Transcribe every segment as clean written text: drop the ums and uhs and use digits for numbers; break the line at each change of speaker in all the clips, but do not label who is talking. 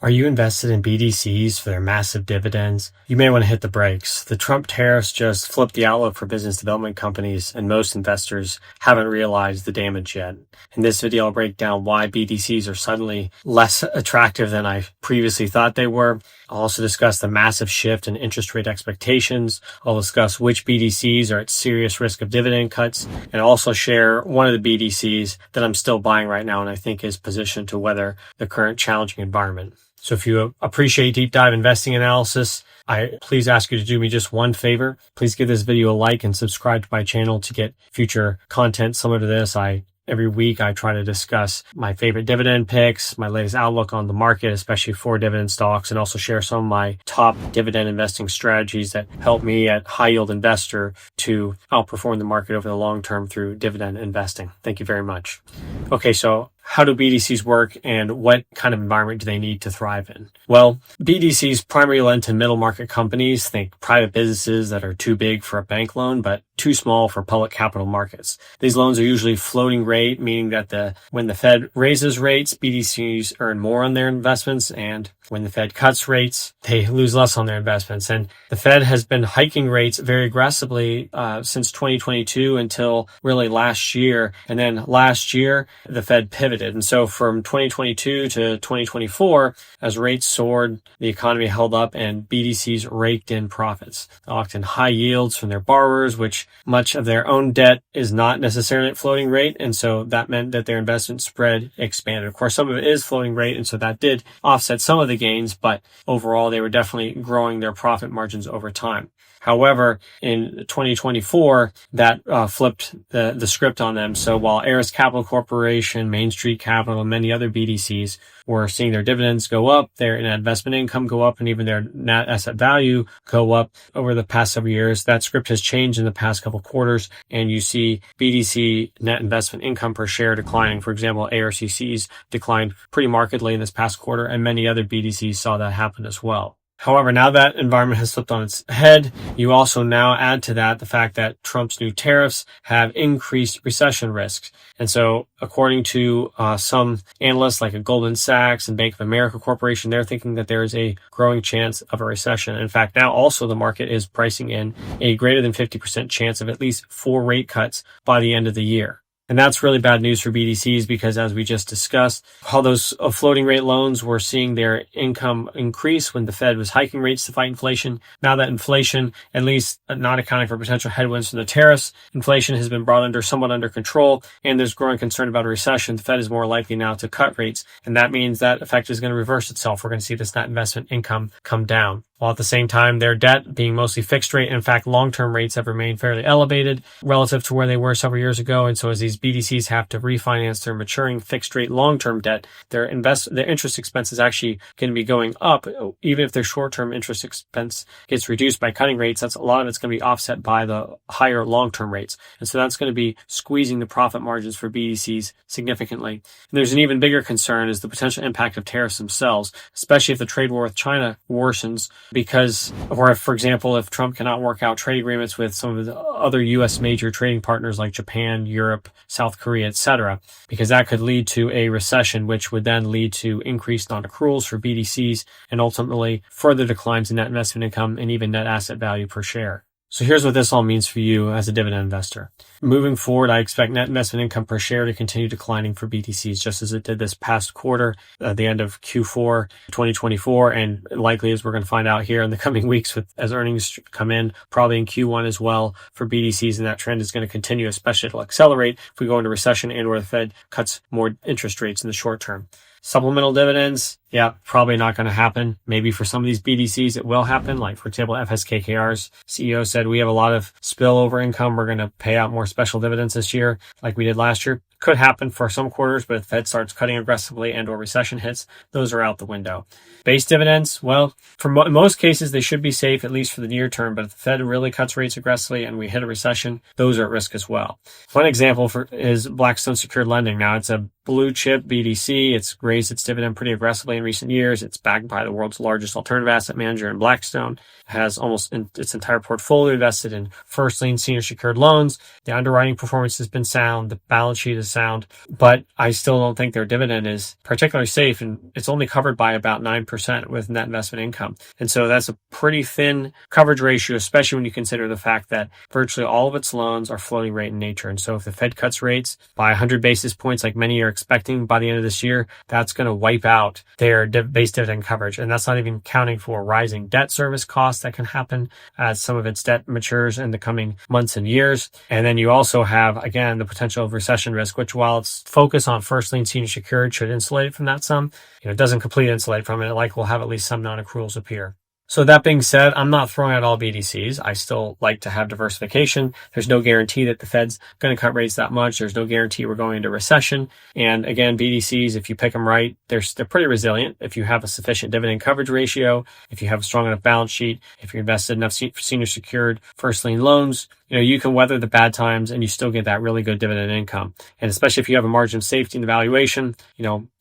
Are you invested in BDCs for their massive dividends? You may want to hit the brakes. The Trump tariffs just flipped the outlook for business development companies, and most investors haven't realized the damage yet. In this video, I'll break down why BDCs are suddenly less attractive than I previously thought they were. I'll also discuss the massive shift in interest rate expectations. I'll discuss which BDCs are at serious risk of dividend cuts, and also share one of the BDCs that I'm still buying right now and I think is positioned to weather the current challenging environment. So if you appreciate deep dive investing analysis, I please ask you to do me just one favor. Please give this video a like and subscribe to my channel to get future content similar to this. Every week, I try to discuss my favorite dividend picks, my latest outlook on the market, especially for dividend stocks, and also share some of my top dividend investing strategies that help me at High Yield Investor to outperform the market over the long term through dividend investing. Thank you very much. Okay, so how do BDCs work and what kind of environment do they need to thrive in? Well, BDCs primarily lend to middle market companies, think private businesses that are too big for a bank loan, but too small for public capital markets. These loans are usually floating rate, meaning that when the Fed raises rates, BDCs earn more on their investments, and when the Fed cuts rates, they lose less on their investments. And the Fed has been hiking rates very aggressively since 2022 until really last year. And then last year, the Fed pivoted. And so from 2022 to 2024, as rates soared, the economy held up and BDCs raked in profits. They locked in high yields from their borrowers, which much of their own debt is not necessarily at floating rate. And so that meant that their investment spread expanded. Of course, some of it is floating rate. And so that did offset some of the gains, but overall, they were definitely growing their profit margins over time. However, in 2024, that flipped the script on them. So while Aris Capital Corporation, Main Street Capital, and many other BDCs were seeing their dividends go up, their net investment income go up, and even their net asset value go up over the past several years, that script has changed in the past couple quarters, and you see BDC net investment income per share declining. For example, ARCC's declined pretty markedly in this past quarter, and many other BDCs saw that happen as well. However, now that environment has flipped on its head, you also now add to that the fact that Trump's new tariffs have increased recession risks. And so, according to some analysts like Goldman Sachs and Bank of America Corporation, they're thinking that there is a growing chance of a recession. In fact, now also the market is pricing in a greater than 50% chance of at least 4 rate cuts by the end of the year. And that's really bad news for BDCs because, as we just discussed, all those floating rate loans were seeing their income increase when the Fed was hiking rates to fight inflation. Now that inflation, at least not accounting for potential headwinds from the tariffs, inflation has been brought somewhat under control, and there's growing concern about a recession. The Fed is more likely now to cut rates, and that means that effect is going to reverse itself. We're going to see this net investment income come down. While at the same time, their debt being mostly fixed rate, in fact, long-term rates have remained fairly elevated relative to where they were several years ago. And so as these BDCs have to refinance their maturing fixed rate long-term debt, their interest expense is actually going to be going up. Even if their short-term interest expense gets reduced by cutting rates, a lot of it's going to be offset by the higher long-term rates. And so that's going to be squeezing the profit margins for BDCs significantly. And there's an even bigger concern is the potential impact of tariffs themselves, especially if the trade war with China worsens. Because, or if, for example, if Trump cannot work out trade agreements with some of the other U.S. major trading partners like Japan, Europe, South Korea, etc., because that could lead to a recession, which would then lead to increased non-accruals for BDCs and ultimately further declines in net investment income and even net asset value per share. So here's what this all means for you as a dividend investor. Moving forward, I expect net investment income per share to continue declining for BDCs, just as it did this past quarter at the end of Q4 2024, and likely, as we're going to find out here in the coming weeks as earnings come in, probably in Q1 as well for BDCs, and that trend is going to continue, especially it'll accelerate if we go into recession and or the Fed cuts more interest rates in the short term. Supplemental dividends, probably not going to happen. Maybe for some of these BDCs, it will happen. Like, for example, FSKKR's CEO said, we have a lot of spillover income. We're going to pay out more special dividends this year like we did last year. Could happen for some quarters, but if the Fed starts cutting aggressively and or recession hits, those are out the window. Base dividends, well, for most cases, they should be safe, at least for the near term. But if the Fed really cuts rates aggressively and we hit a recession, those are at risk as well. One example is Blackstone secured lending. Now, it's a blue chip BDC. It's raised its dividend pretty aggressively in recent years. It's backed by the world's largest alternative asset manager in Blackstone. It has almost its entire portfolio invested in first lien senior secured loans. The underwriting performance has been sound. The balance sheet is sound, but I still don't think their dividend is particularly safe, and it's only covered by about 9% with net investment income. And so that's a pretty thin coverage ratio, especially when you consider the fact that virtually all of its loans are floating rate in nature. And so if the Fed cuts rates by 100 basis points, like many are expecting by the end of this year, that's going to wipe out their base dividend coverage. And that's not even counting for rising debt service costs that can happen as some of its debt matures in the coming months and years. And then you also have, again, the potential of recession risk, which while its focus on first lien senior secured should insulate it from that some, it doesn't completely insulate from it. Like we'll have at least some non-accruals appear. So that being said, I'm not throwing out all BDCs. I still like to have diversification. There's no guarantee that the Fed's going to cut rates that much. There's no guarantee we're going into recession. And again, BDCs, if you pick them right, they're pretty resilient. If you have a sufficient dividend coverage ratio, if you have a strong enough balance sheet, if you're invested enough senior secured first lien loans, you can weather the bad times and you still get that really good dividend income. And especially if you have a margin of safety in the valuation,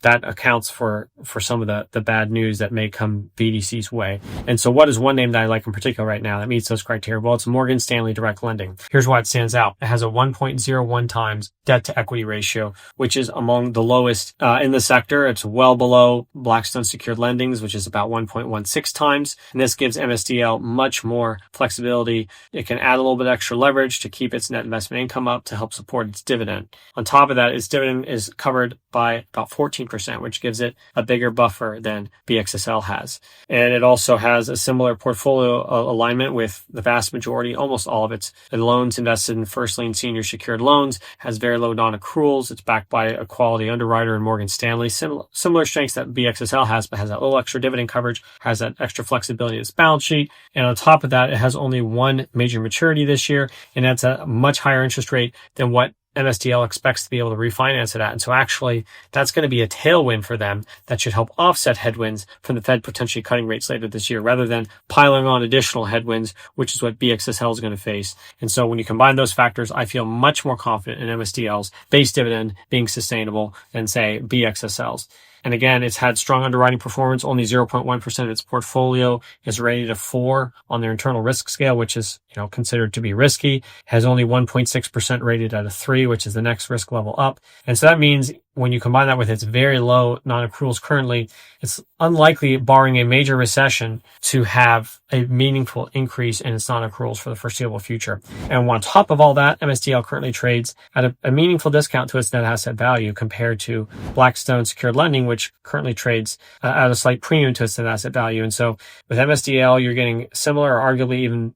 that accounts for some of the bad news that may come BDC's way. And so what is one name that I like in particular right now that meets those criteria? Well, it's Morgan Stanley Direct Lending. Here's why it stands out. It has a 1.01 times debt to equity ratio, which is among the lowest in the sector. It's well below Blackstone secured lendings, which is about 1.16 times. And this gives MSDL much more flexibility. It can add a little bit extra leverage to keep its net investment income up to help support its dividend. On top of that, its dividend is covered by about 14%, which gives it a bigger buffer than BXSL has. And it also has a similar portfolio alignment with the vast majority, almost all of its loans invested in first lien senior secured loans, has very low non-accruals. It's backed by a quality underwriter in Morgan Stanley, similar strengths that BXSL has, but has that little extra dividend coverage, has that extra flexibility in its balance sheet. And on top of that, it has only one major maturity this year, and that's a much higher interest rate than what MSDL expects to be able to refinance it at. And so actually, that's going to be a tailwind for them that should help offset headwinds from the Fed potentially cutting rates later this year, rather than piling on additional headwinds, which is what BXSL is going to face. And so when you combine those factors, I feel much more confident in MSDL's base dividend being sustainable than, say, BXSL's. And again, it's had strong underwriting performance. Only 0.1% of its portfolio is rated a 4 on their internal risk scale, which is, considered to be risky. Has only 1.6% rated at a 3, which is the next risk level up. And so that means when you combine that with its very low non-accruals currently, it's unlikely, barring a major recession, to have a meaningful increase in its non-accruals for the foreseeable future. And on top of all that, MSDL currently trades at a meaningful discount to its net asset value compared to Blackstone secured lending, which currently trades at a slight premium to its net asset value. And so with MSDL, you're getting similar or arguably even,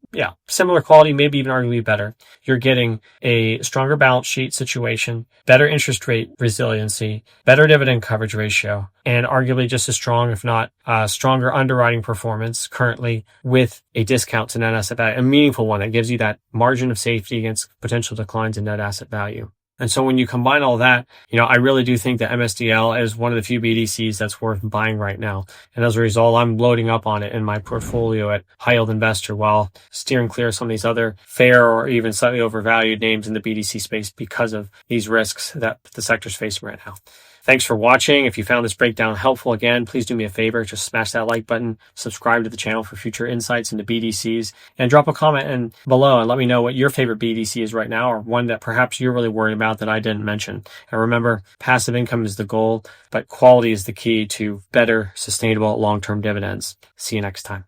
similar quality, maybe even arguably better. You're getting a stronger balance sheet situation, better interest rate resiliency, better dividend coverage ratio, and arguably just as strong, if not stronger underwriting performance currently with a discount to net asset value, a meaningful one that gives you that margin of safety against potential declines in net asset value. And so when you combine all that, I really do think that MSDL is one of the few BDCs that's worth buying right now. And as a result, I'm loading up on it in my portfolio at High Yield Investor while steering clear of some of these other fair or even slightly overvalued names in the BDC space because of these risks that the sector's facing right now. Thanks for watching. If you found this breakdown helpful, again, please do me a favor. Just smash that like button, subscribe to the channel for future insights into BDCs, and drop a comment below and let me know what your favorite BDC is right now, or one that perhaps you're really worried about that I didn't mention. And remember, passive income is the goal, but quality is the key to better, sustainable, long-term dividends. See you next time.